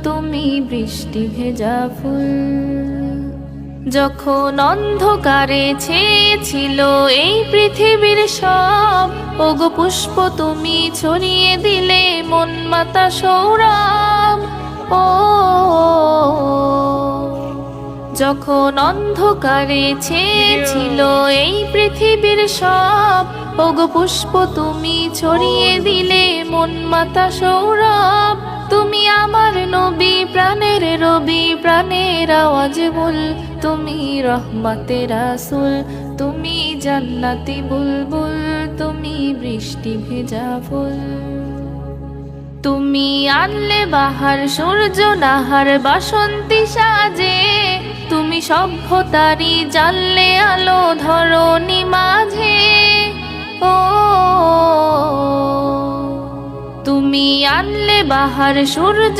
তুমি বৃষ্টি ভেজা ফুল। যখন অন্ধকারে ছেয়েছিল এই পৃথিবীর সব, ওগো পুষ্প তুমি ছড়িয়ে দিলে মন মাতা সৌরভ। ও যখন অন্ধকারে ছেয়েছিল এই পৃথিবীর সব, ওগো পুষ্প তুমি ছড়িয়ে দিলে মন মাতা সৌরভ। তুমি আমার নবী, প্রাণের রবি, প্রাণের আওয়াজ বল, তুমি রহমতে রাসূল, তুমি জান্নাতি বুলবুল, তুমি বৃষ্টি ভেজা ফুল। তুমি আনলে বাহার, সূর্য নাহার, বাসন্তী সাজে, তুমি সভ্যতারি জানলে আলো ধরণী মাঝে। ও তুমি আনলে বাহার, সূর্য